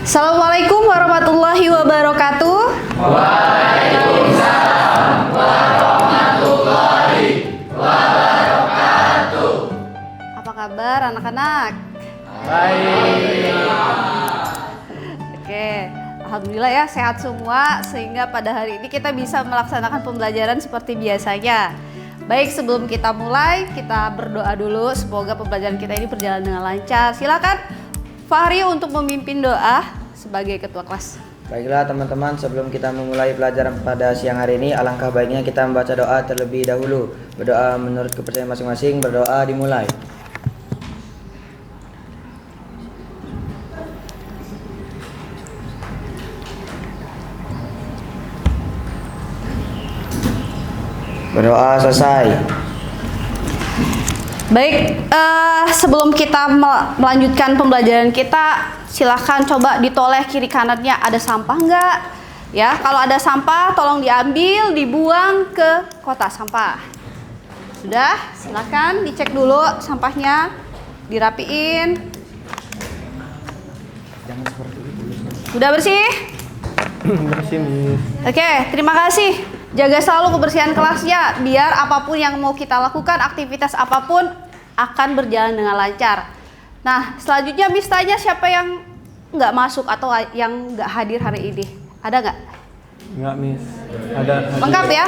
Assalamualaikum warahmatullahi wabarakatuh. Waalaikumsalam warahmatullahi wabarakatuh. Apa kabar anak-anak? Baik. Oke, alhamdulillah ya sehat semua sehingga pada hari ini kita bisa melaksanakan pembelajaran seperti biasanya. Baik, sebelum kita mulai, kita berdoa dulu semoga pembelajaran kita ini berjalan dengan lancar. Silakan Fahri untuk memimpin doa sebagai ketua kelas. Baiklah teman-teman, sebelum kita memulai pelajaran pada siang hari ini, alangkah baiknya kita membaca doa terlebih dahulu. Berdoa menurut kepercayaan masing-masing, berdoa dimulai. Berdoa selesai. Baik, sebelum kita melanjutkan pembelajaran kita, silahkan coba ditoleh kiri kanannya ada sampah enggak? Ya, kalau ada sampah tolong diambil, dibuang ke kotak sampah. Sudah, silahkan dicek dulu sampahnya, dirapiin. Jangan seperti itu. Sudah bersih? Bersih, Miss. Oke, terima kasih. Jaga selalu kebersihan kelasnya, biar apapun yang mau kita lakukan, aktivitas apapun akan berjalan dengan lancar. Nah, selanjutnya Miss tanya siapa yang nggak masuk atau yang nggak hadir hari ini. Ada nggak? Enggak, Miss. Ada. Lengkap ya?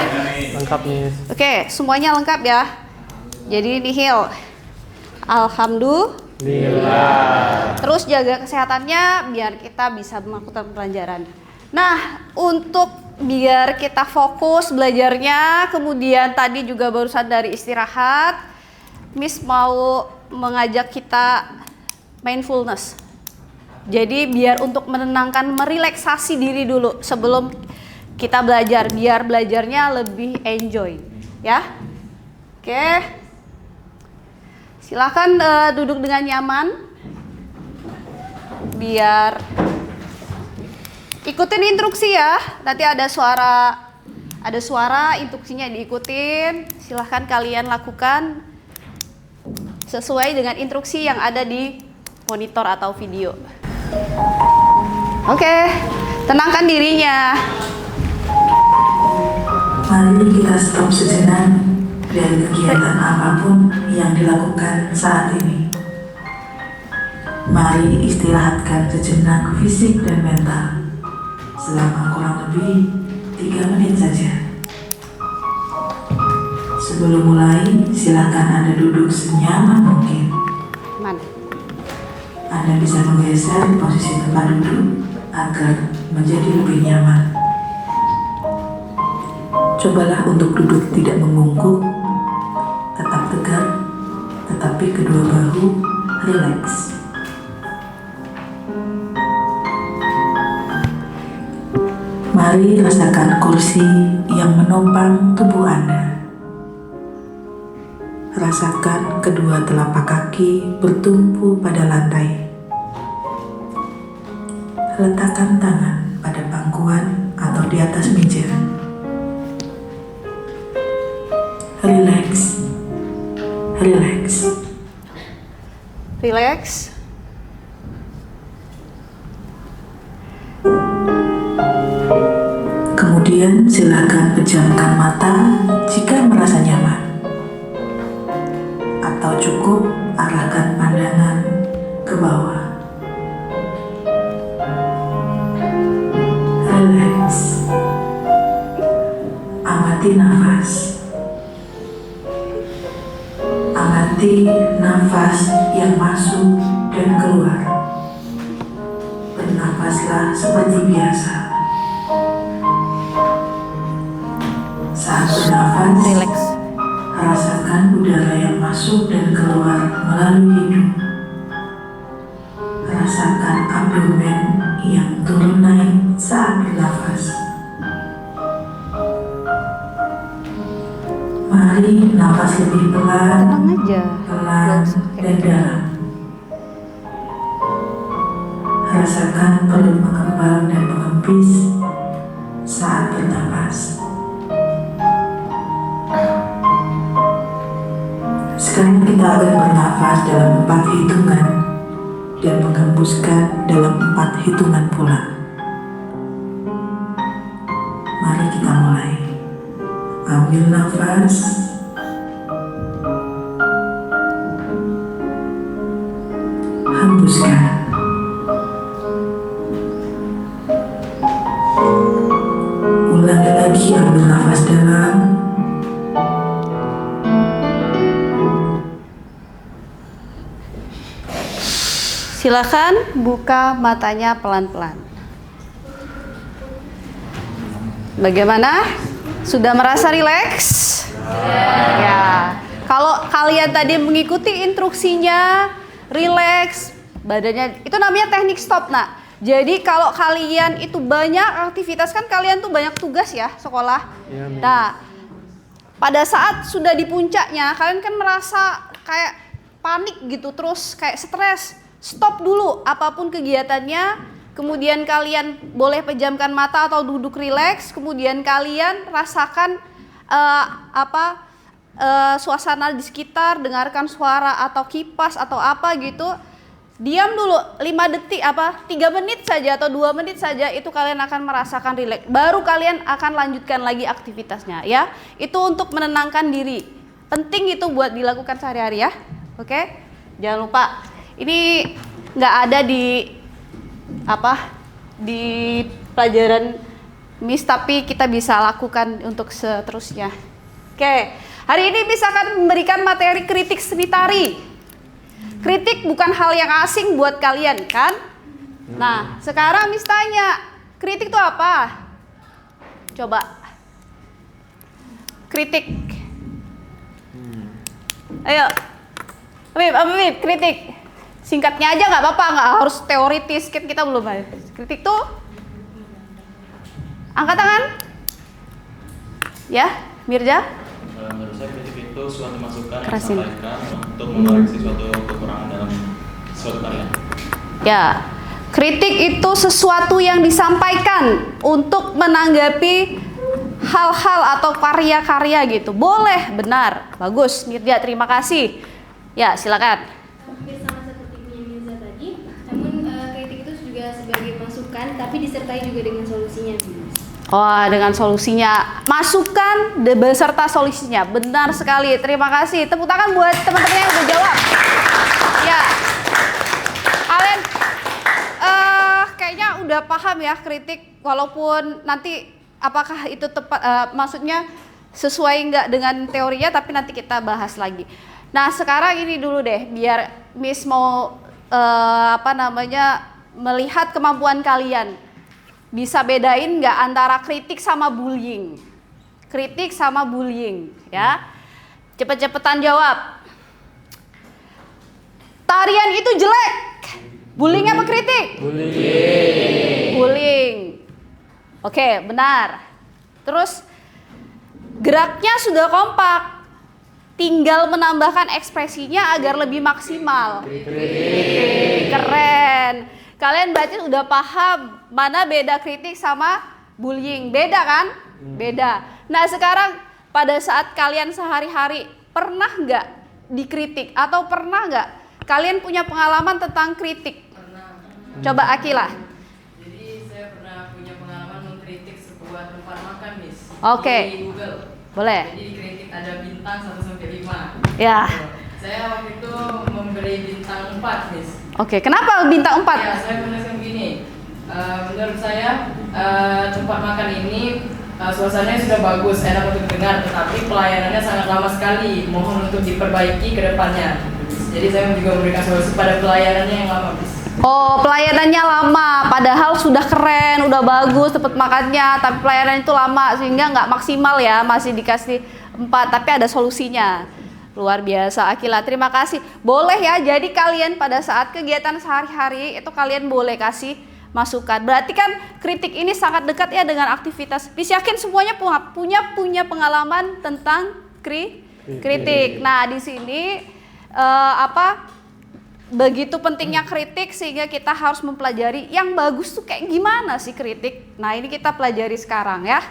Lengkap, Miss. Oke, semuanya lengkap ya. Jadi nihil. Alhamdulillah. Terus jaga kesehatannya biar kita bisa melakukan pelajaran. Nah, untuk biar kita fokus belajarnya, kemudian tadi juga barusan dari istirahat, Miss mau mengajak kita mindfulness. Jadi biar untuk menenangkan, merelaksasi diri dulu sebelum kita belajar, biar belajarnya lebih enjoy, ya. Oke, silakan duduk dengan nyaman, biar ikutin instruksi ya. Nanti ada suara instruksinya diikutin. Silahkan kalian lakukan sesuai dengan instruksi yang ada di monitor atau video. Oke, tenangkan dirinya. Mari kita stop sejenak dari kegiatan apapun yang dilakukan saat ini. Mari istirahatkan sejenak fisik dan mental selama kurang lebih 3 menit saja. Sebelum mulai, silakan Anda duduk senyaman mungkin. Mana? Anda bisa menggeser posisi tempat duduk agar menjadi lebih nyaman. Cobalah untuk duduk tidak membungkuk, tetap tegak, tetapi kedua bahu rileks. Mari rasakan kursi yang menopang tubuh Anda. Rasakan kedua telapak kaki bertumpu pada lantai. Letakkan tangan pada pangkuan atau di atas meja. Rileks. Rileks. Relax. Kemudian silakan pejamkan mata jika merasa nyaman. Atau cukup arahkan pandangan ke bawah. Relax. Amati nafas. Amati nafas yang masuk dan keluar. Bernafaslah seperti biasa. Saat bernafas, Relax. rasakan udara yang masuk dan keluar melalui hidung. Rasakan abdomen yang turun naik saat bernafas. Mari nafas lebih pelan, Tenang aja. pelan, Gak usah dan kayak dalam. Rasakan perut mengembang dan mengempis saat bernafas. Sekarang kita akan bernafas dalam 4 hitungan. dan menghembuskan dalam 4 hitungan pula. Mari kita mulai. Ambil nafas. Hembuskan. Ulangi lagi, ambil nafas dalam. Silakan buka matanya pelan-pelan. Bagaimana? Sudah merasa rileks? Ya. Kalau kalian tadi mengikuti instruksinya, rileks, badannya, itu namanya teknik stop, nak. Jadi kalau kalian itu banyak aktivitas, kan kalian tuh banyak tugas ya sekolah. Iya, Miss. Nah, pada saat sudah di puncaknya, kalian kan merasa kayak panik gitu, terus kayak stres. Stop dulu apapun kegiatannya, kemudian kalian boleh pejamkan mata atau duduk rileks, kemudian kalian rasakan suasana di sekitar, dengarkan suara atau kipas atau apa gitu. Diam dulu 5 detik 3 menit saja atau 2 menit saja, itu kalian akan merasakan rileks. Baru kalian akan lanjutkan lagi aktivitasnya ya. Itu untuk menenangkan diri. Penting itu buat dilakukan sehari-hari ya. Oke? Jangan lupa. Ini nggak ada di pelajaran Miss, tapi kita bisa lakukan untuk seterusnya. Oke, hari ini Miss akan memberikan materi kritik seni tari. Kritik bukan hal yang asing buat kalian kan? Nah, sekarang Miss tanya, kritik itu apa? Coba. Kritik. Ayo. Habib, kritik. Singkatnya aja nggak apa-apa, nggak harus teoritis, kan kita belum bahas. Kritik tuh, angkat tangan. Ya, Mirja. Menurut saya kritik itu suatu masukan yang Kerasin. disampaikan untuk mengoreksi suatu kekurangan dalam suatu karya. Ya, kritik itu sesuatu yang disampaikan untuk menanggapi hal-hal atau karya-karya gitu. Boleh, benar, bagus, Mirja, terima kasih. Ya, silakan. Hampir sama seperti Mirza tadi, namun kritik itu juga sebagai masukan, tapi disertai juga dengan solusinya, Mas. Wah, dengan solusinya, masukan beserta solusinya, benar sekali. Terima kasih. Tepuk tangan buat teman-teman yang udah jawab. Ya, kalian kayaknya udah paham ya kritik, walaupun nanti apakah itu tepat, maksudnya sesuai nggak dengan teorinya, tapi nanti kita bahas lagi. Nah, sekarang ini dulu deh, biar Miss mau melihat kemampuan kalian. Bisa bedain nggak antara kritik sama bullying? Kritik sama bullying, ya. Cepet-cepetan jawab. Tarian itu jelek. Bullying apa kritik? Bullying. Oke, benar. Terus geraknya sudah kompak. Tinggal menambahkan ekspresinya agar lebih maksimal. Keren. Kalian berarti udah paham mana beda kritik sama bullying. Beda kan? Beda. Nah, sekarang pada saat kalian sehari-hari pernah nggak dikritik atau pernah nggak kalian punya pengalaman tentang kritik? Pernah. Coba Akila. Jadi saya pernah punya pengalaman mengkritik sebuah tempat makan, Miss. Oke. Di Google. Boleh. Jadi dikritik ada bintang 1-5. Ya. Saya waktu itu memberi bintang 4, Miss. Oke, kenapa bintang 4? Ya, saya menuliskan begini. Menurut saya tempat makan ini suasananya sudah bagus, enak untuk dengar, tetapi pelayanannya sangat lama sekali. Mohon untuk diperbaiki ke depannya. Jadi saya juga memberikan solusi pada pelayanannya yang lama, Miss. Oh, pelayanannya lama, padahal sudah keren, udah bagus tempat makannya, tapi pelayanan itu lama sehingga nggak maksimal ya, masih dikasih 4, tapi ada solusinya. Luar biasa, Akila, terima kasih. Boleh ya, jadi kalian pada saat kegiatan sehari-hari itu kalian boleh kasih masukan. Berarti kan kritik ini sangat dekat ya dengan aktivitas. Bis yakin semuanya punya pengalaman tentang kritik. Nah, di sini begitu pentingnya kritik sehingga kita harus mempelajari yang bagus tuh kayak gimana sih kritik. Nah, ini kita pelajari sekarang ya.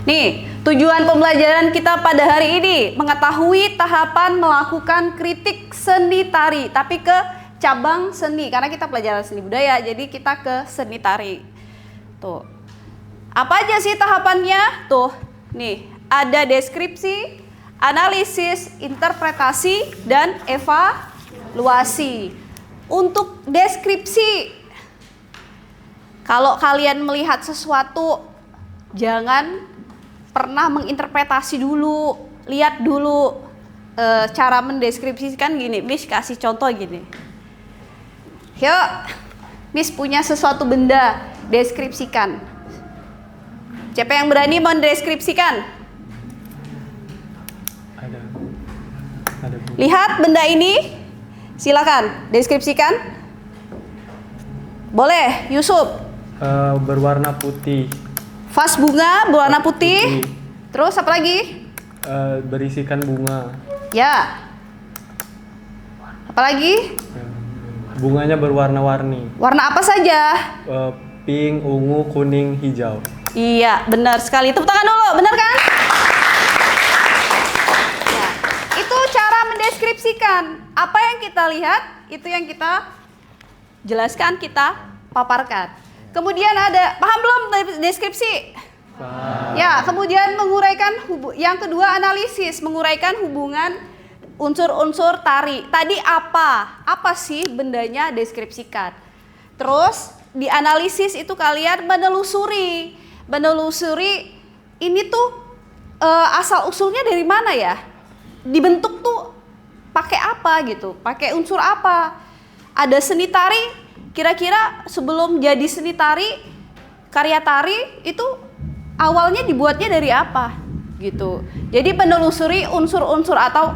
Nih, tujuan pembelajaran kita pada hari ini mengetahui tahapan melakukan kritik seni tari, tapi ke cabang seni karena kita pelajaran seni budaya, jadi kita ke seni tari. Tuh. Apa aja sih tahapannya? Tuh, nih, ada deskripsi, analisis, interpretasi, dan evaluasi. Untuk deskripsi, kalau kalian melihat sesuatu, jangan pernah menginterpretasi dulu, lihat dulu cara mendeskripsikan gini. Miss kasih contoh gini. Yuk, Miss punya sesuatu benda, deskripsikan. Siapa yang berani mendeskripsikan? Ada bu. Lihat benda ini, silakan deskripsikan. Boleh, Yusuf. Berwarna putih. Vas bunga berwarna putih. Putih. Terus apa lagi? Berisikan bunga. Ya. Apalagi? Bunganya berwarna-warni. Warna apa saja? Pink, ungu, kuning, hijau. Iya, benar sekali. Tepuk tangan dulu, benar kan? Ya. Itu cara mendeskripsikan. Apa yang kita lihat, itu yang kita jelaskan, kita paparkan. Kemudian ada, paham belum deskripsi? Ya, kemudian menguraikan yang kedua analisis, menguraikan hubungan unsur-unsur tari. Tadi apa? Apa sih bendanya, deskripsikan. Terus di analisis itu kalian menelusuri ini tuh asal usulnya dari mana ya? Dibentuk tuh pakai apa gitu? Pakai unsur apa? Ada seni tari, kira-kira sebelum jadi seni tari, karya tari itu awalnya dibuatnya dari apa gitu. Jadi menelusuri unsur-unsur atau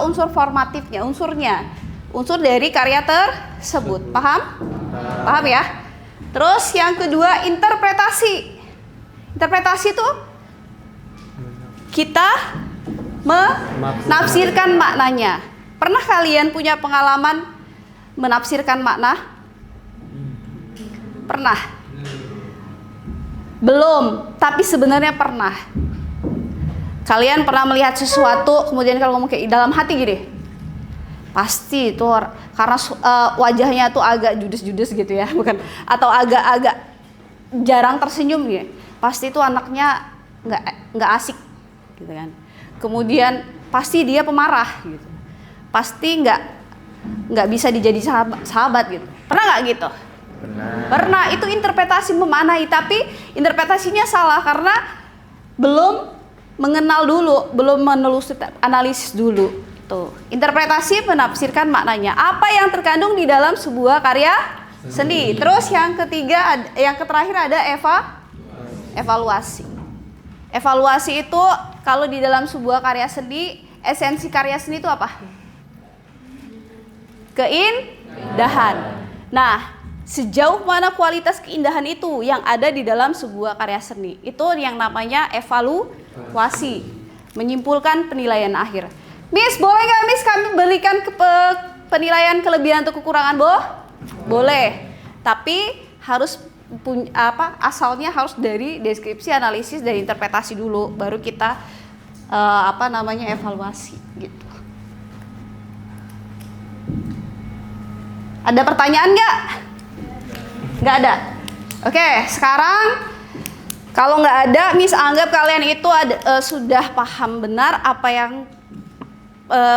unsur formatifnya, unsur dari karya tersebut. Paham? Paham ya? Terus yang kedua interpretasi. Interpretasi itu kita menafsirkan maknanya. Pernah kalian punya pengalaman menafsirkan makna? Pernah? Belum, tapi sebenarnya pernah. Kalian pernah melihat sesuatu, kemudian kalau ngomong kayak dalam hati gini, pasti itu karena wajahnya tuh agak judes-judes gitu ya, bukan? Atau agak-agak jarang tersenyum gitu. Pasti itu anaknya nggak asik, gitu kan? Kemudian pasti dia pemarah, gitu. Pasti nggak bisa dijadi sahabat gitu. Pernah nggak gitu? Pernah. Itu interpretasi memaknai, tapi interpretasinya salah karena belum mengenal dulu, belum menelusuri, analisis dulu. Tuh, interpretasi menafsirkan maknanya. Apa yang terkandung di dalam sebuah karya seni. Terus yang ketiga, yang terakhir ada evaluasi. Evaluasi itu kalau di dalam sebuah karya seni, esensi karya seni itu apa? Keindahan. Nah, sejauh mana kualitas keindahan itu yang ada di dalam sebuah karya seni, itu yang namanya evaluasi, menyimpulkan penilaian akhir. Miss, boleh nggak Miss kami berikan penilaian kelebihan atau kekurangan? Boleh, tapi harus asalnya harus dari deskripsi, analisis, dan interpretasi dulu, baru kita evaluasi gitu. Ada pertanyaan nggak? Nggak ada. Oke, sekarang kalau nggak ada, Miss anggap kalian itu sudah paham benar apa yang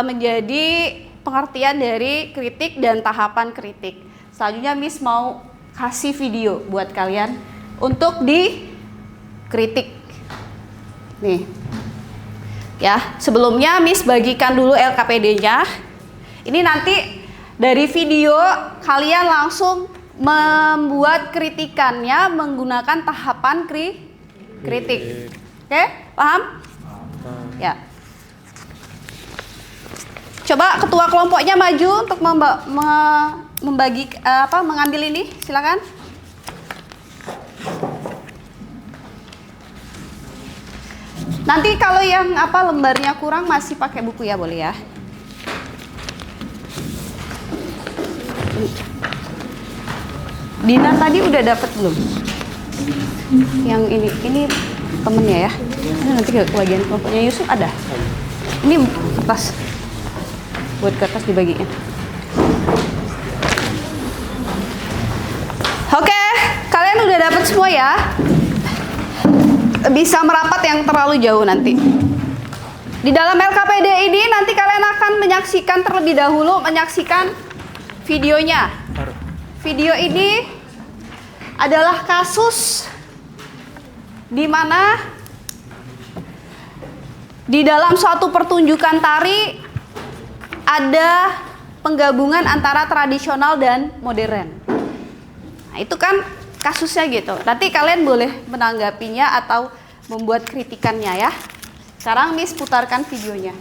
menjadi pengertian dari kritik dan tahapan kritik. Selanjutnya Miss mau kasih video buat kalian untuk dikritik. Nih. Ya, sebelumnya Miss bagikan dulu LKPD-nya. Ini nanti dari video kalian langsung membuat kritikannya menggunakan tahapan kritik. Oke, paham? Ya. Coba ketua kelompoknya maju untuk mengambil ini, silakan. Nanti kalau yang lembarnya kurang masih pakai buku ya, boleh ya. Dina tadi udah dapat belum? Yang ini temennya ya. Ini nanti bagian kelompoknya Yusuf ada. Ini kertas. Buat kertas dibagiin. Oke, kalian udah dapat semua ya. Bisa merapat yang terlalu jauh nanti. Di dalam LKPD ini nanti kalian akan menyaksikan terlebih dahulu videonya. Video ini adalah kasus di mana di dalam suatu pertunjukan tari ada penggabungan antara tradisional dan modern. Nah, itu kan kasusnya gitu. Nanti kalian boleh menanggapinya atau membuat kritikannya ya. Sekarang Miss putarkan videonya.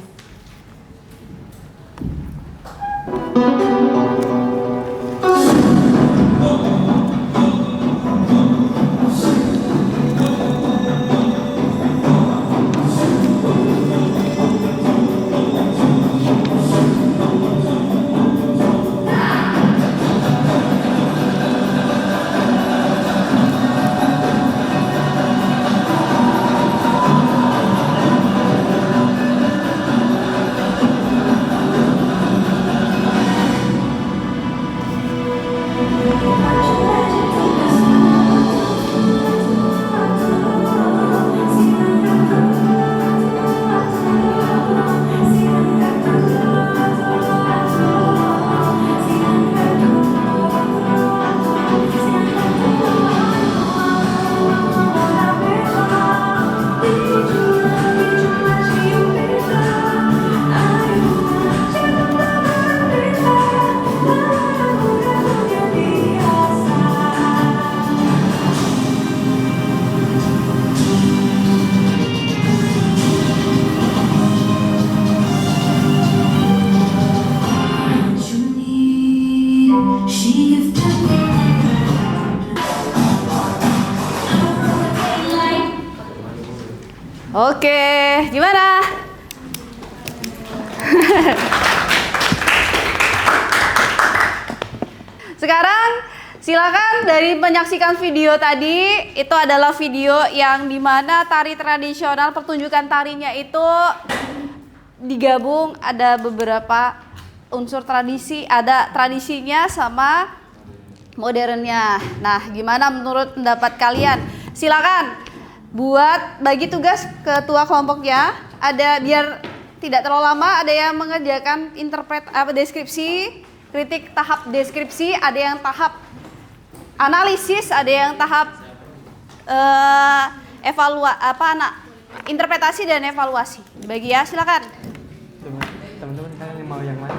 Oke, gimana? Sekarang silakan dari menyaksikan video tadi, itu adalah video yang dimana tari tradisional, pertunjukan tarinya itu digabung, ada beberapa unsur tradisi, ada tradisinya sama modernnya. Nah, gimana menurut pendapat kalian? Silakan buat bagi tugas ketua kelompoknya. Ada biar tidak terlalu lama, ada yang mengerjakan deskripsi, kritik tahap deskripsi, ada yang tahap analisis, ada yang tahap interpretasi dan evaluasi. Bagi ya, silakan. Teman-teman kalian mau yang mana?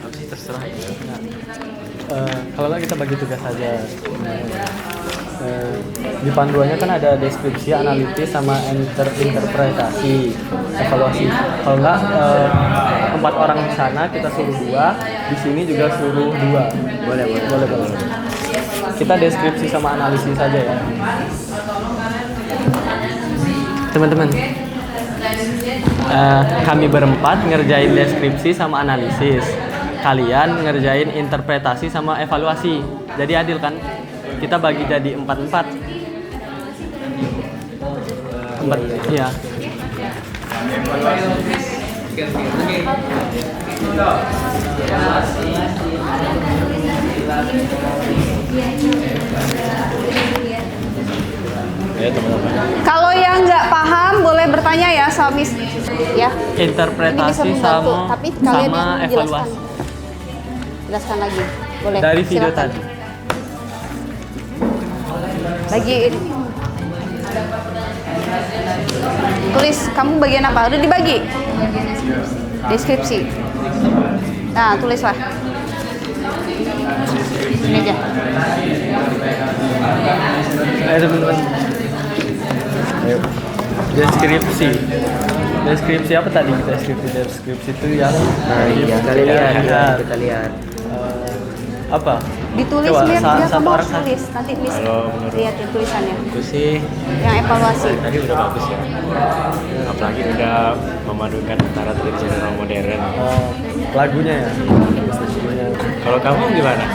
Terserah ya. Kalau nggak kita bagi tugas saja. Di panduannya kan ada deskripsi, analitis, sama interpretasi, evaluasi. Kalau nggak 4 orang di sana kita suruh 2, di sini juga suruh 2. Boleh. Kita deskripsi sama analisis saja ya. Teman-teman, kami berempat ngerjain deskripsi sama analisis. Kalian ngerjain interpretasi sama evaluasi. Jadi adil kan? Kita bagi jadi 4-4. Iya. Ya teman-teman. Kalau yang nggak paham boleh bertanya ya sama Miss ya. Interpretasi Ini bisa membantu, sama tapi kalian sama yang evaluasi. Jelaskan lagi. Boleh. Dari video silakan. tadi. Bagiin. Tulis, kamu bagian apa? Udah dibagi? Deskripsi. Nah, tulislah. Ini aja. Ayo teman-teman. Ayo. Deskripsi apa tadi kita deskripsi itu yang iya, kita lihat. Apa? Ditulis Coba, lihat ya, satu kamu orang harus tulis. Nanti Miss lihatin tulisannya. Itu sih Yang evaluasi. tadi udah bagus ya. Apalagi udah memadukan antara tradisional dan modern. Lagunya ya. Kalau kamu gimana?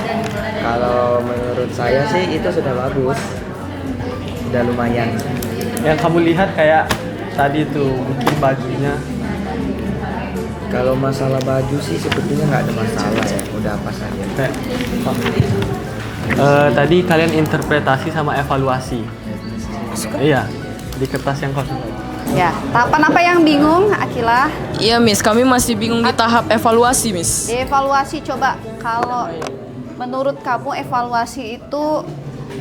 Kalau menurut saya sih itu sudah bagus, sudah lumayan. Yang kamu lihat kayak tadi tuh mungkin bajunya. Kalau masalah baju sih sebetulnya nggak ada masalah ya, udah apa saja. Kayak, tadi kalian interpretasi sama evaluasi. Iya, di kertas yang kosong. Ya, tahapan apa yang bingung, Akila? Iya Miss, kami masih bingung di tahap evaluasi Miss. Evaluasi coba, kalau menurut kamu evaluasi itu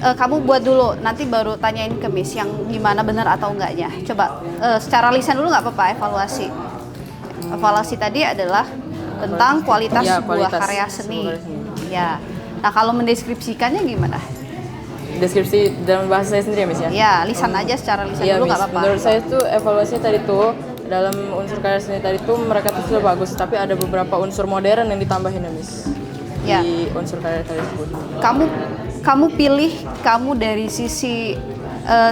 kamu buat dulu, nanti baru tanyain ke Miss yang gimana benar atau enggaknya. Coba secara lisan dulu nggak apa-apa evaluasi. Evaluasi tadi adalah tentang kualitas Ya, sebuah kualitas karya seni. sebuah karya seni. Ya. Nah, kalau mendeskripsikannya gimana? Deskripsi dalam bahasa saya sendiri Miss ya? Ya, lisan aja secara lisan Iya dulu Miss, nggak apa-apa. menurut saya tuh evaluasi tadi tuh dalam unsur karya seni tadi tuh mereka tuh sudah bagus, tapi ada beberapa unsur modern yang ditambahin ya Miss. Ya. Di unsur karya tadi tersebut. Kamu pilih kamu dari sisi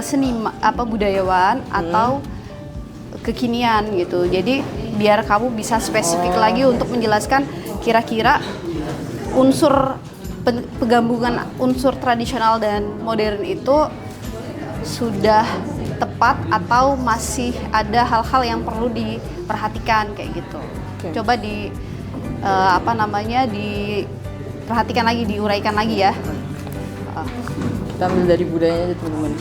seni budayawan atau kekinian gitu. Jadi biar kamu bisa spesifik lagi untuk menjelaskan kira-kira unsur penggabungan unsur tradisional dan modern itu sudah tepat atau masih ada hal-hal yang perlu diperhatikan kayak gitu. Oke. Coba diperhatikan lagi, diuraikan lagi ya. Kita ambil dari budayanya aja teman-teman.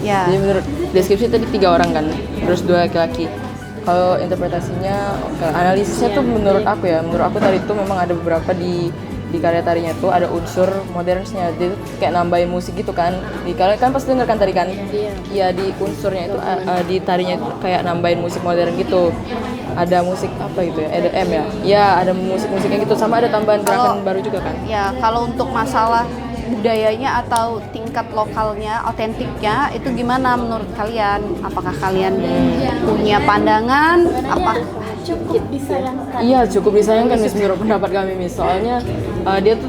Ya. Jadi menurut deskripsi tadi 3 orang kan, terus 2 laki-laki. Kalau interpretasinya, analisisnya tuh menurut aku tadi tuh memang ada beberapa di karya tarinya tuh ada unsur modernsnya, dia tuh kayak nambahin musik gitu kan. Di kalian kan pasti dengarkan tadi kan? Iya, di unsurnya itu di tarinya itu kayak nambahin musik modern gitu. Ada musik apa gitu ya? EDM ya? Ya, ada musik-musiknya gitu, sama ada tambahan gerakan baru juga kan? Ya, kalau untuk masalah budayanya atau tingkat lokalnya, otentiknya itu gimana menurut kalian? Apakah kalian punya pandangan? Cukup disayangkan. Iya, cukup disayangkan Miss menurut pendapat kami Miss. Soalnya dia tuh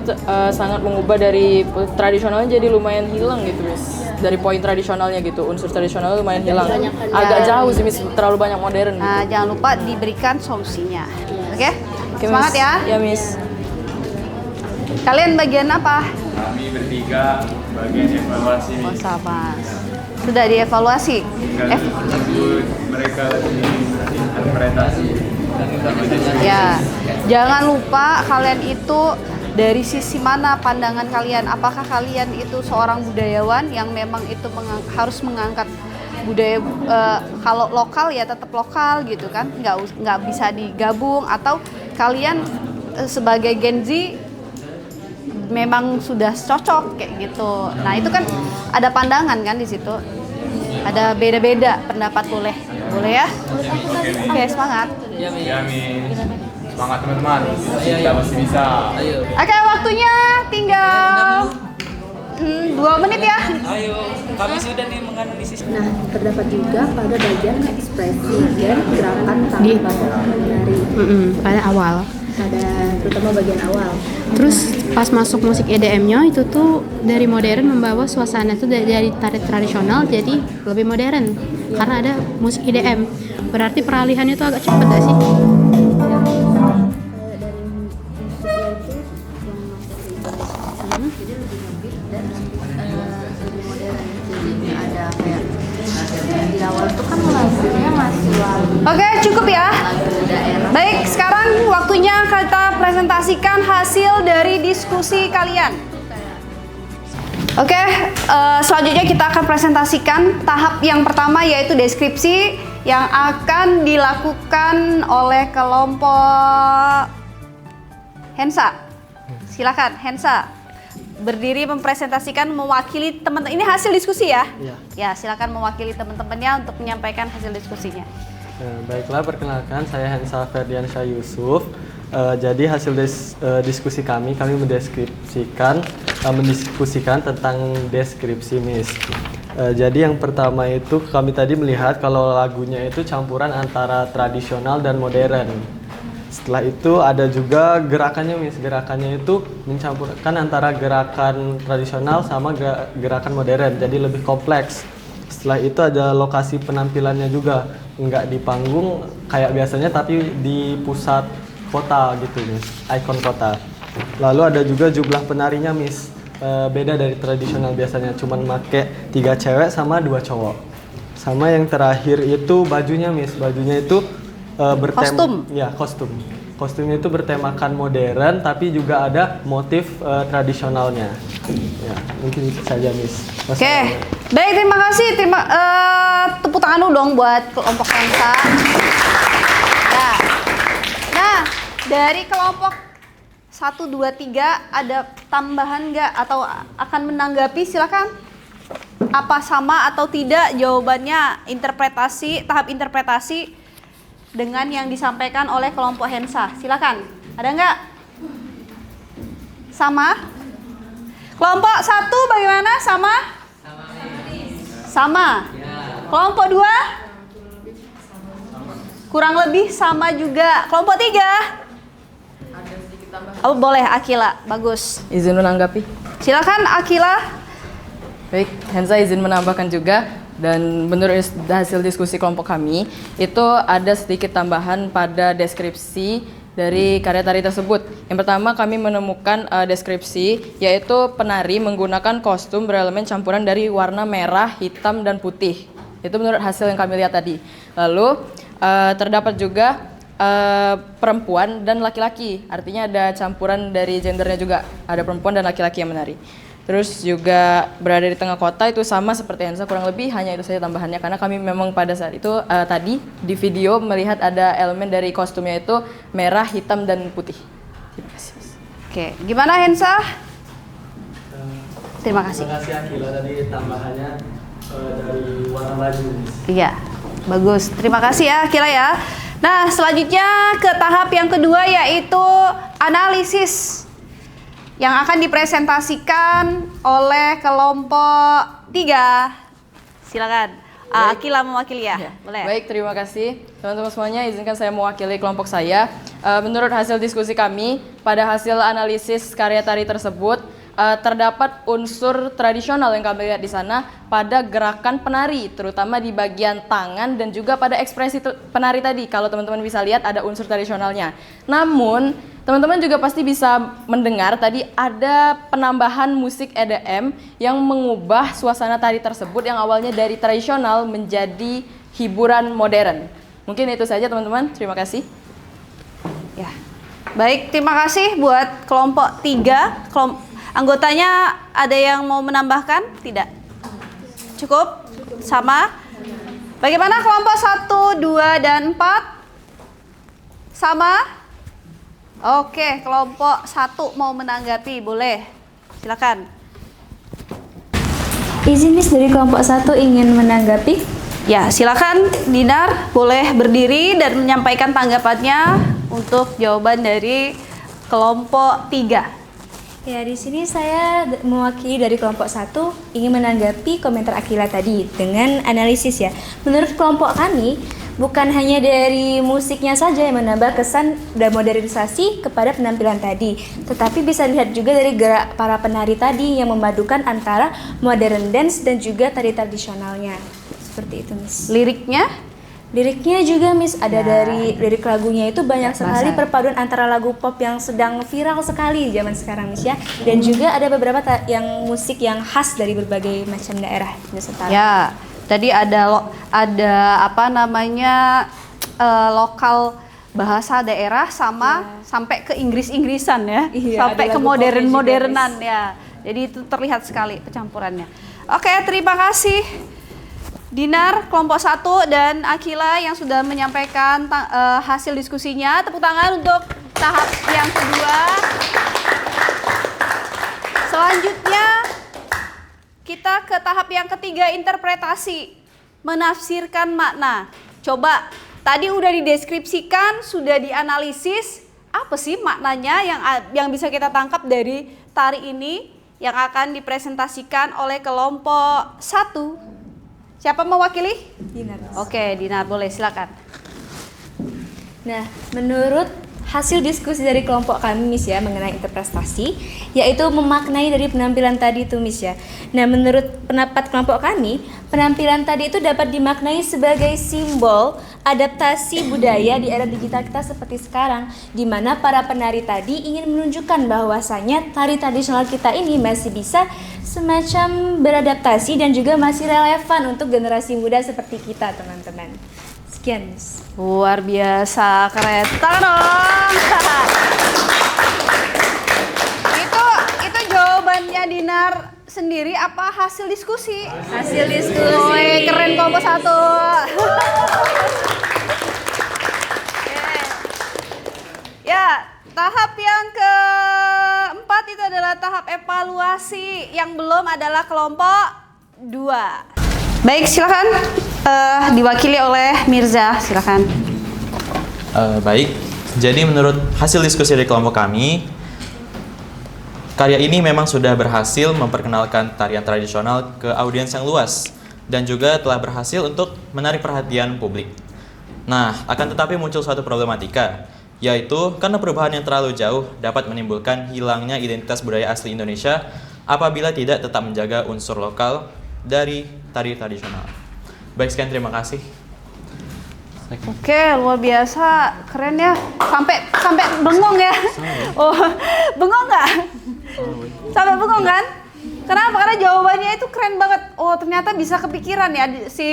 sangat mengubah dari tradisionalnya jadi lumayan hilang gitu Miss. Dari poin tradisionalnya gitu, unsur tradisionalnya lumayan hilang. Agak jauh sih Miss, terlalu banyak modern gitu. Nah, jangan lupa diberikan solusinya. Oke? Oke, Semangat Miss. ya. Ya Miss. Kalian bagian apa? Kami bertiga bagian evaluasi Oh, sama. Sudah dievaluasi. mereka interpretasi. Ya, jangan lupa kalian itu dari sisi mana pandangan kalian. Apakah kalian itu seorang budayawan yang memang itu harus mengangkat budaya kalau lokal ya tetap lokal gitu kan, nggak bisa digabung, atau kalian sebagai Gen Z memang sudah cocok kayak gitu. Nah itu kan ada pandangan kan di situ, ada beda-beda pendapat, boleh ya? Oke, semangat. Ya, semangat teman-teman. Kita masih bisa. Oke, waktunya tinggal 2 menit ya. Nah, terdapat juga pada bagian ekspresi dan gerakan pada menari. Pada awal. Terutama bagian awal. Terus pas masuk musik EDM-nya itu tuh dari modern membawa suasana tuh dari tari tradisional jadi lebih modern karena ada musik EDM. Berarti peralihannya tuh agak cepat gak sih? Di awal itu kan lagunya masih lagu Oke, cukup ya. daerah. Baik, sekarang waktunya kita presentasikan hasil dari diskusi kalian. Oke, selanjutnya kita akan presentasikan tahap yang pertama, yaitu deskripsi yang akan dilakukan oleh kelompok Hensa. Silakan Hensa, berdiri mempresentasikan mewakili teman-teman. Ini hasil diskusi ya? Iya. Ya, silakan mewakili teman-temannya untuk menyampaikan hasil diskusinya. Baiklah, perkenalkan saya Hensa Ferdiansyah Yusuf. Jadi hasil diskusi kami mendiskusikan tentang deskripsi Miss. Jadi yang pertama itu kami tadi melihat kalau lagunya itu campuran antara tradisional dan modern. Setelah itu ada juga gerakannya Miss. Gerakannya itu mencampurkan antara gerakan tradisional sama gerakan modern, jadi lebih kompleks. Setelah itu ada lokasi penampilannya juga, nggak di panggung kayak biasanya tapi di pusat kota gitu Miss, ikon kota. Lalu ada juga jumlah penarinya Miss, beda dari tradisional biasanya, cuman make 3 cewek sama 2 cowok. Sama yang terakhir itu bajunya, Miss. Bajunya itu Kostum? Ya, kostum. Kostumnya itu bertemakan modern, tapi juga ada motif tradisionalnya. Ya, mungkin itu saja, Miss. Oke, baik, terima kasih. Tepuk tangan dulu dong buat kelompok Hensa. Nah, dari kelompok 1, 2, 3 ada tambahan nggak atau akan menanggapi? Silakan. Apa sama atau tidak jawabannya tahap interpretasi dengan yang disampaikan oleh kelompok Hensa? Silakan. Ada nggak? Sama? Kelompok 1 bagaimana? Sama? Sama. Kelompok 2? Kurang lebih sama juga. Kelompok 3? Oh, boleh Akila, bagus. Izin menanggapi. Silakan Akila. Baik, Hensa izin menambahkan juga. Dan menurut hasil diskusi kelompok kami, itu ada sedikit tambahan pada deskripsi dari karya tari tersebut. Yang pertama, kami menemukan deskripsi, yaitu penari menggunakan kostum berelemen campuran dari warna merah, hitam, dan putih. Itu menurut hasil yang kami lihat tadi. Lalu, terdapat juga perempuan dan laki-laki. Artinya ada campuran dari gendernya juga. Ada perempuan dan laki-laki yang menari. Terus juga berada di tengah kota, itu sama seperti Hensa, kurang lebih hanya itu saja tambahannya, karena kami memang pada saat itu tadi di video melihat ada elemen dari kostumnya itu merah, hitam, dan putih. Terima kasih. Oke, gimana Hensa? Terima kasih. Terima kasih Akila, tadi tambahannya dari warna baju. Iya, bagus. Terima kasih ya Akila ya. Nah, selanjutnya ke tahap yang kedua, yaitu analisis yang akan dipresentasikan oleh kelompok 3. Silakan. Akila mewakili ya? Boleh. Baik, terima kasih teman-teman semuanya. Izinkan saya mewakili kelompok saya. Menurut hasil diskusi kami, pada hasil analisis karya tari tersebut, terdapat unsur tradisional yang kami lihat di sana pada gerakan penari, terutama di bagian tangan dan juga pada ekspresi penari tadi. Kalau teman-teman bisa lihat ada unsur tradisionalnya. Namun, teman-teman juga pasti bisa mendengar tadi ada penambahan musik EDM yang mengubah suasana tari tersebut yang awalnya dari tradisional menjadi hiburan modern. Mungkin itu saja teman-teman. Terima kasih. Ya. Baik, terima kasih buat kelompok 3. Anggotanya ada yang mau menambahkan? Tidak? Cukup? Sama? Bagaimana kelompok 1, 2, dan 4? Sama? Oke, kelompok 1 mau menanggapi, boleh. Silakan. Izin Miss, dari kelompok 1 ingin menanggapi. Ya, silakan Dinar, boleh berdiri dan menyampaikan tanggapannya untuk jawaban dari kelompok 3. Ya, di sini saya mewakili dari kelompok 1 ingin menanggapi komentar Akila tadi dengan analisis ya. Menurut kelompok kami, bukan hanya dari musiknya saja yang menambah kesan dan modernisasi kepada penampilan tadi, tetapi bisa dilihat juga dari gerak para penari tadi yang memadukan antara modern dance dan juga tari tradisionalnya. Seperti itu, Miss. Liriknya juga, Miss, ada dari lirik lagunya itu banyak sekali perpaduan antara lagu pop yang sedang viral sekali zaman sekarang, Miss ya. Dan juga ada beberapa yang musik yang khas dari berbagai macam daerah Nusantara. Ya, tadi ada lokal bahasa daerah sama sampai ke Inggris-Inggrisan ya. Iya, sampai ke modern-modernan ya. Jadi itu terlihat sekali pencampurannya. Oke, terima kasih Dinar, kelompok 1, dan Akila yang sudah menyampaikan hasil diskusinya. Tepuk tangan untuk tahap yang kedua. Selanjutnya kita ke tahap yang ketiga, interpretasi, menafsirkan makna. Coba, tadi udah dideskripsikan, sudah dianalisis, apa sih maknanya yang bisa kita tangkap dari tari ini yang akan dipresentasikan oleh kelompok 1. Siapa mewakili? Dinar. Oke, Dinar, boleh silakan. Nah, menurut hasil diskusi dari kelompok kami Miss ya mengenai interpretasi, yaitu memaknai dari penampilan tadi itu Miss ya. Nah, menurut pendapat kelompok kami, penampilan tadi itu dapat dimaknai sebagai simbol adaptasi budaya di era digital kita seperti sekarang, di mana para penari tadi ingin menunjukkan bahwasanya tari tradisional kita ini masih bisa semacam beradaptasi dan juga masih relevan untuk generasi muda seperti kita, teman-teman. Sekian, Miss. Luar biasa, keren. Tangan dong. Itu jawabannya Dinar sendiri apa hasil diskusi? Hasil diskusi. Woi, keren kelompok 1. Ya, tahap yang keempat itu adalah tahap evaluasi. Yang belum adalah kelompok 2. Baik, silakan diwakili oleh Mirza, silakan. Baik, jadi menurut hasil diskusi dari kelompok kami, karya ini memang sudah berhasil memperkenalkan tarian tradisional ke audiens yang luas dan juga telah berhasil untuk menarik perhatian publik. Nah, akan tetapi muncul suatu problematika, yaitu karena perubahan yang terlalu jauh dapat menimbulkan hilangnya identitas budaya asli Indonesia apabila tidak tetap menjaga unsur lokal dari tari tradisional. Baik, sekian, terima kasih. Oke, luar biasa, keren ya. Sampai bengong ya. Oh, bengong nggak? Sampai bengong kan? Kenapa? Karena jawabannya itu keren banget. Oh, ternyata bisa kepikiran ya si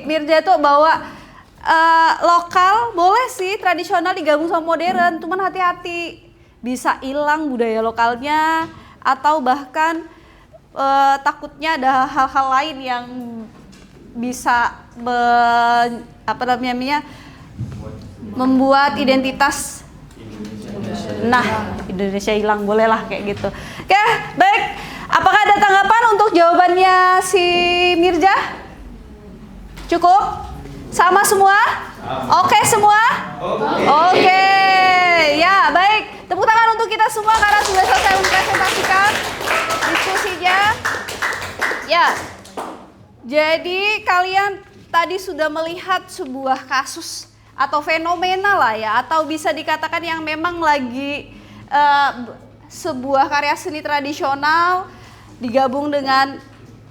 Mirza itu bahwa lokal boleh sih, tradisional digabung sama modern, cuman hati-hati bisa hilang budaya lokalnya atau bahkan takutnya ada hal-hal lain yang bisa membuat identitas Indonesia hilang, bolehlah kayak gitu. Oke, baik. Apakah ada tanggapan untuk jawabannya si Mirza? Cukup? Sama semua? Oke semua? Oke. Ya, baik. Tepuk tangan untuk kita semua karena sudah selesai mempresentasikan diskusinya. Ya. Jadi kalian tadi sudah melihat sebuah kasus atau fenomena lah ya, atau bisa dikatakan yang memang lagi sebuah karya seni tradisional digabung dengan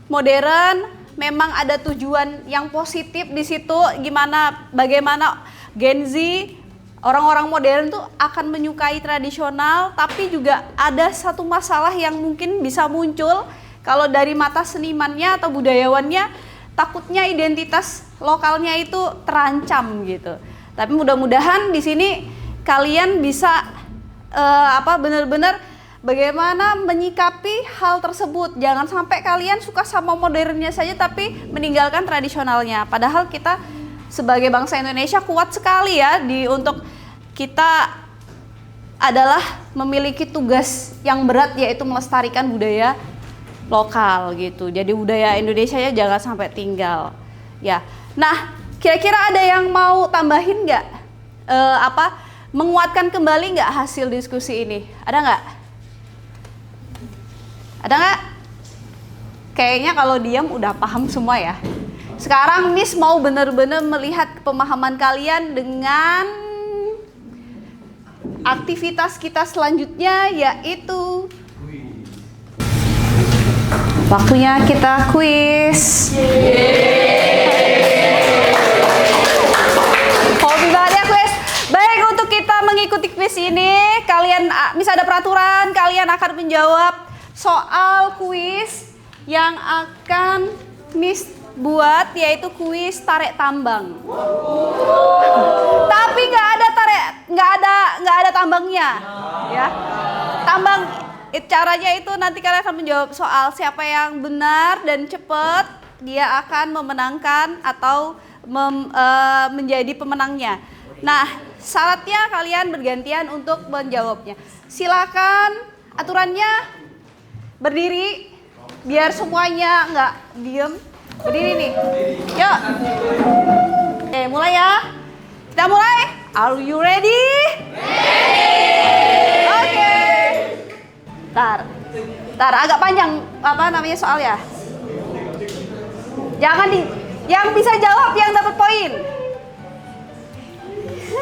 modern, memang ada tujuan yang positif di situ, bagaimana Gen Z, orang-orang modern tuh akan menyukai tradisional, tapi juga ada satu masalah yang mungkin bisa muncul kalau dari mata senimannya atau budayawannya, takutnya identitas lokalnya itu terancam gitu. Tapi mudah-mudahan di sini kalian bisa benar-benar bagaimana menyikapi hal tersebut. Jangan sampai kalian suka sama modernnya saja tapi meninggalkan tradisionalnya. Padahal kita sebagai bangsa Indonesia kuat sekali ya untuk kita adalah memiliki tugas yang berat, yaitu melestarikan budaya lokal gitu. Jadi budaya Indonesia ya jangan sampai tinggal. Ya. Nah, kira-kira ada yang mau tambahin nggak? Menguatkan kembali nggak hasil diskusi ini? Ada nggak? Ada nggak? Kayaknya kalau diam udah paham semua ya. Sekarang Miss mau benar-benar melihat pemahaman kalian dengan aktivitas kita selanjutnya, yaitu waktunya kita kuis. Hobi banget ya kuis. Baik, untuk kita mengikuti kuis ini, kalian bisa ada peraturan, kalian akan menjawab soal kuis yang akan Miss buat, yaitu kuis tarik tambang. Tapi nggak ada tambangnya, ya. Tambang. Caranya itu nanti kalian akan menjawab soal, siapa yang benar dan cepat dia akan memenangkan atau menjadi pemenangnya. Nah, syaratnya kalian bergantian untuk menjawabnya. Silakan, aturannya berdiri biar semuanya nggak diem. Berdiri nih. Yuk. Mulai ya. Kita mulai. Are you ready? Oke. Tar, agak panjang soal ya. Jangan yang bisa jawab yang dapat poin.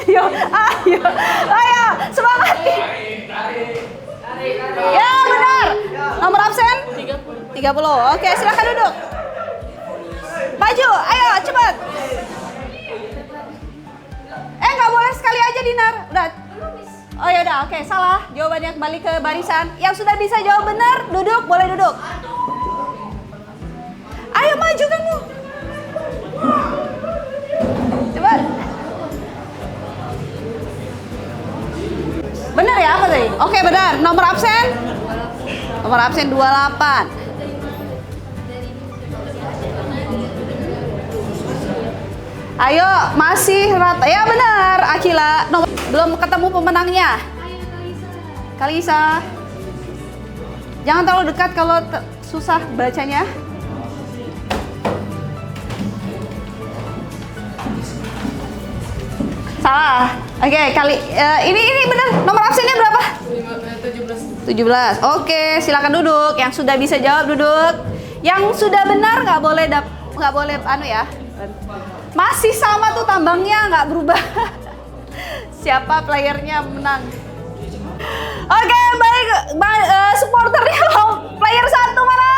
Ayo, semangat. Ya, benar. Nomor absen? 30. Oke, silakan duduk. Maju, ayo cepat. Nggak boleh sekali aja, Dinar. Udah. Oh ya udah, oke, salah. Jawabannya kembali ke barisan. Yang sudah bisa jawab benar, duduk, boleh duduk. Ayo maju kamu. Cepat. Benar ya apa tadi? Oke, benar. Nomor absen? Nomor absen 28. Ayo, masih rata. Ya benar, Akila. Belum ketemu pemenangnya. Kalisa. Jangan terlalu dekat kalau susah bacanya. Salah. Oke, ini benar. Nomor absennya berapa? 17. Oke, silakan duduk. Yang sudah bisa jawab duduk. Yang sudah benar nggak boleh ya. Masih sama tuh tambangnya, nggak berubah. Siapa playernya menang? Oke, baik. Supporternya player 1 mana?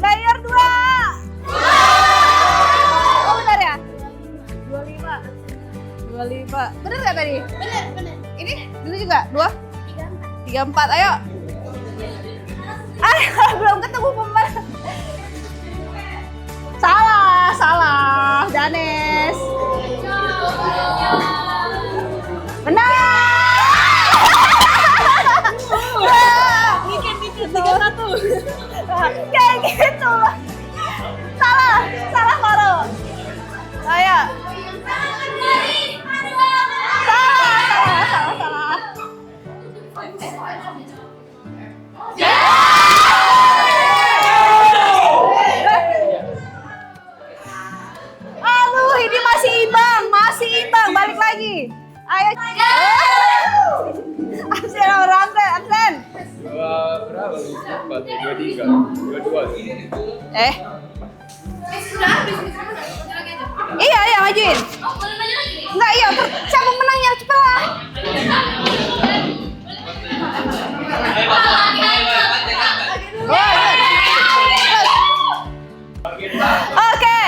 Player 2. Oh benar ya? 25. Benar nggak tadi? Bener. Ini dulu juga? 2? 34. Ayo. Belum ketemu pemenang. Salah. Danes. Benar. Dikit 31. Kayak gitu. Salah Maro. Ayo. Salah. Aduh, ini masih imbang. Balik lagi. Ayo. Absen. Berapa? 23, 22. Iya, majuin. Enggak, iya. Siapa menangnya? Cepetan. Oke.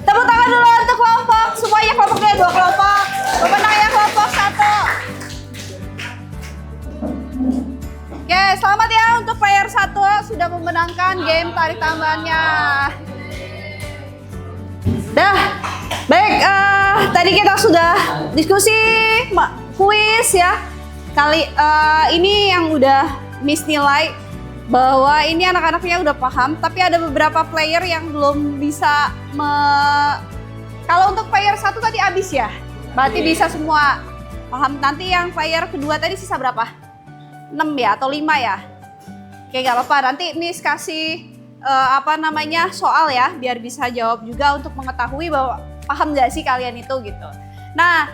Tepuk tangan dulu untuk kelompok. Semuanya kelompoknya 2 kelompok. Pemenangnya kelompok 1. Oke, selamat ya untuk player 1 sudah memenangkan game tarik tambahannya. Dah, baik. Tadi kita sudah diskusi, kuis ya. Kali ini yang udah miss nilai bahwa ini anak-anaknya udah paham, tapi ada beberapa player yang belum bisa. Kalau untuk player 1 tadi habis ya, berarti bisa semua paham. Nanti yang player kedua tadi sisa berapa? 6 ya atau 5 ya? Oke, gak apa-apa. Nanti Miss kasih soal ya, biar bisa jawab juga untuk mengetahui bahwa paham gak sih kalian itu gitu. Nah,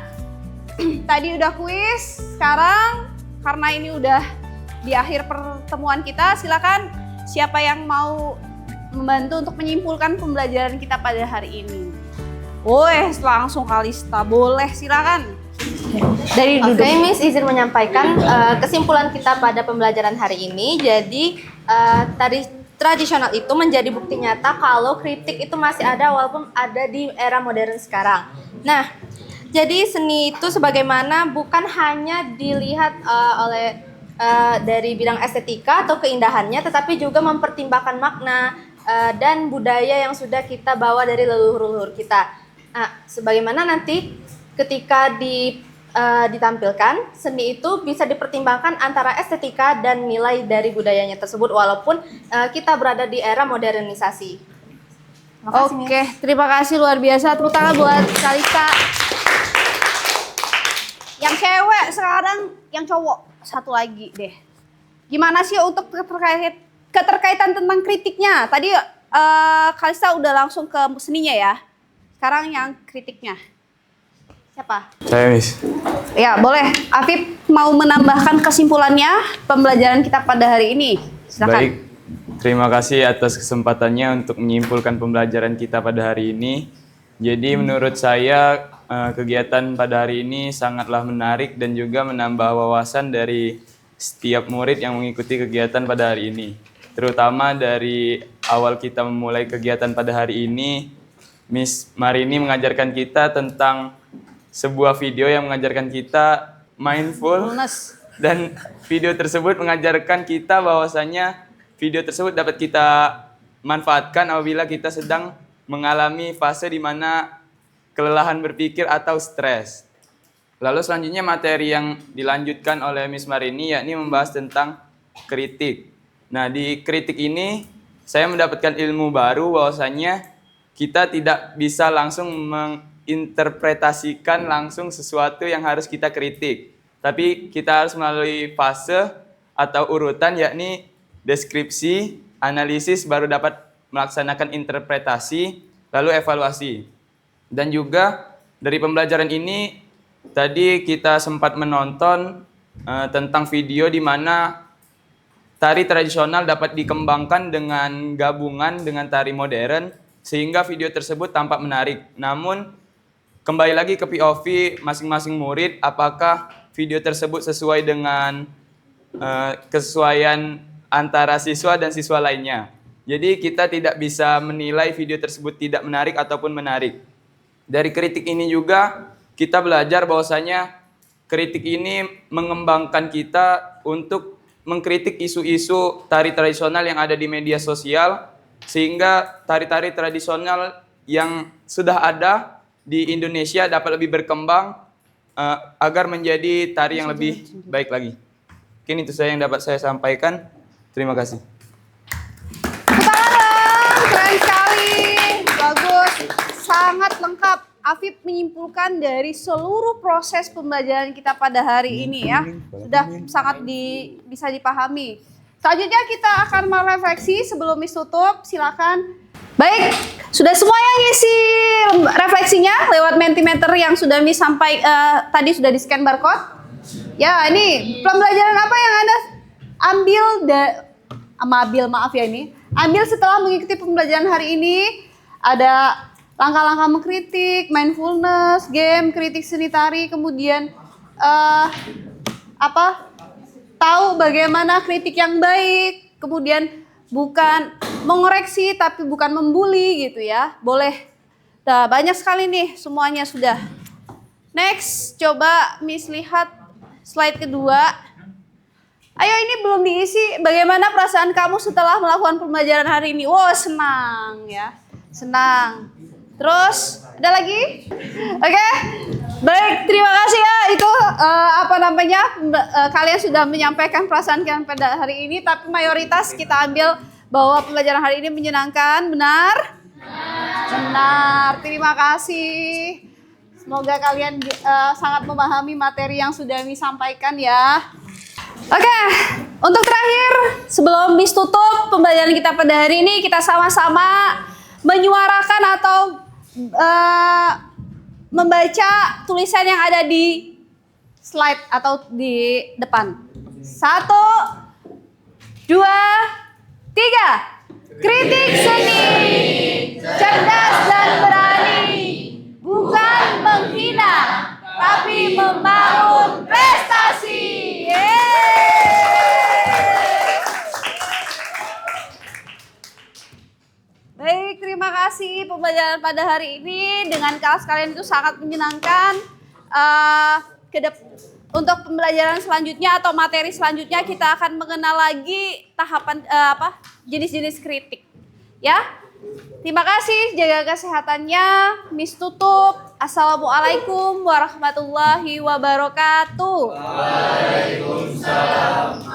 tadi udah kuis, sekarang karena ini udah di akhir pertemuan kita, silakan siapa yang mau membantu untuk menyimpulkan pembelajaran kita pada hari ini. Wes, langsung Kalista, boleh silakan. Dari duduk. Oke, Miss izin menyampaikan kesimpulan kita pada pembelajaran hari ini. Jadi tari tradisional itu menjadi bukti nyata kalau kritik itu masih ada walaupun ada di era modern sekarang. Nah, jadi seni itu sebagaimana bukan hanya dilihat oleh dari bidang estetika atau keindahannya, tetapi juga mempertimbangkan makna dan budaya yang sudah kita bawa dari leluhur-leluhur kita. Nah, sebagaimana nanti ketika ditampilkan, seni itu bisa dipertimbangkan antara estetika dan nilai dari budayanya tersebut walaupun kita berada di era modernisasi. Oke, terima kasih luar biasa. Tepuk tangan buat Kalista. Yang cewek sekarang, yang cowok satu lagi deh. Gimana sih untuk keterkaitan tentang kritiknya? Tadi Kalista udah langsung ke seninya ya. Sekarang yang kritiknya. Siapa? Saya, Miss. Ya, boleh. Afif mau menambahkan kesimpulannya pembelajaran kita pada hari ini. Silakan. Baik. Terima kasih atas kesempatannya untuk menyimpulkan pembelajaran kita pada hari ini. Jadi menurut saya kegiatan pada hari ini sangatlah menarik dan juga menambah wawasan dari setiap murid yang mengikuti kegiatan pada hari ini. Terutama dari awal kita memulai kegiatan pada hari ini, Miss Marini mengajarkan kita tentang sebuah video yang mengajarkan kita mindfulness. Dan video tersebut mengajarkan kita bahwasanya video tersebut dapat kita manfaatkan apabila kita sedang mengalami fase di mana kelelahan berpikir atau stres. Lalu selanjutnya materi yang dilanjutkan oleh Miss Marini yakni membahas tentang kritik. Nah, di kritik ini saya mendapatkan ilmu baru bahwasanya kita tidak bisa langsung menginterpretasikan langsung sesuatu yang harus kita kritik. Tapi kita harus melalui fase atau urutan yakni deskripsi, analisis, baru dapat melaksanakan interpretasi, lalu evaluasi. Dan juga dari pembelajaran ini, tadi kita sempat menonton tentang video di mana tari tradisional dapat dikembangkan dengan gabungan dengan tari modern, sehingga video tersebut tampak menarik. Namun, kembali lagi ke POV masing-masing murid, apakah video tersebut sesuai dengan kesesuaian antara siswa dan siswa lainnya. Jadi kita tidak bisa menilai video tersebut tidak menarik ataupun menarik. Dari kritik ini juga kita belajar bahwasanya kritik ini mengembangkan kita untuk mengkritik isu-isu tari tradisional yang ada di media sosial, sehingga tari-tari tradisional yang sudah ada di Indonesia dapat lebih berkembang agar menjadi tari yang lebih baik lagi. Mungkin itu saja yang dapat saya sampaikan. Terima kasih. Keren sekali, bagus, sangat lengkap. Afif menyimpulkan dari seluruh proses pembelajaran kita pada hari ini ya, sudah sangat bisa dipahami. Selanjutnya kita akan merefleksi sebelum Miss tutup, silakan. Baik, sudah semua yang ngisi refleksinya lewat Mentimeter yang sudah Miss tadi sudah di scan barcode. Ya, ini pembelajaran apa yang Anda ambil setelah mengikuti pembelajaran hari ini. Ada langkah-langkah mengkritik, mindfulness, game, kritik seni tari, kemudian tahu bagaimana kritik yang baik, kemudian bukan mengoreksi tapi bukan membuli gitu ya. Boleh. Nah, banyak sekali nih semuanya sudah. Next, coba Miss lihat slide kedua. Ayo, ini belum diisi. Bagaimana perasaan kamu setelah melakukan pembelajaran hari ini? Wow, senang ya. Senang. Terus, ada lagi? Oke. Baik, terima kasih ya. Itu kalian sudah menyampaikan perasaan kalian pada hari ini, tapi mayoritas kita ambil bahwa pembelajaran hari ini menyenangkan. Benar? Benar. Terima kasih. Semoga kalian sangat memahami materi yang sudah disampaikan ya. Oke, untuk terakhir sebelum Miss tutup pembelajaran kita pada hari ini, kita sama-sama menyuarakan atau membaca tulisan yang ada di slide atau di depan. 1, 2, 3. Kritik seni, cerdas dan berani, bukan menghina, tapi membangun prestasi. Baik, terima kasih pembelajaran pada hari ini dengan kelas kalian itu sangat menyenangkan. Untuk pembelajaran selanjutnya atau materi selanjutnya kita akan mengenal lagi tahapan jenis-jenis kritik. Ya, terima kasih, jaga kesehatannya. Miss tutup. Assalamualaikum warahmatullahi wabarakatuh. Waalaikumsalam.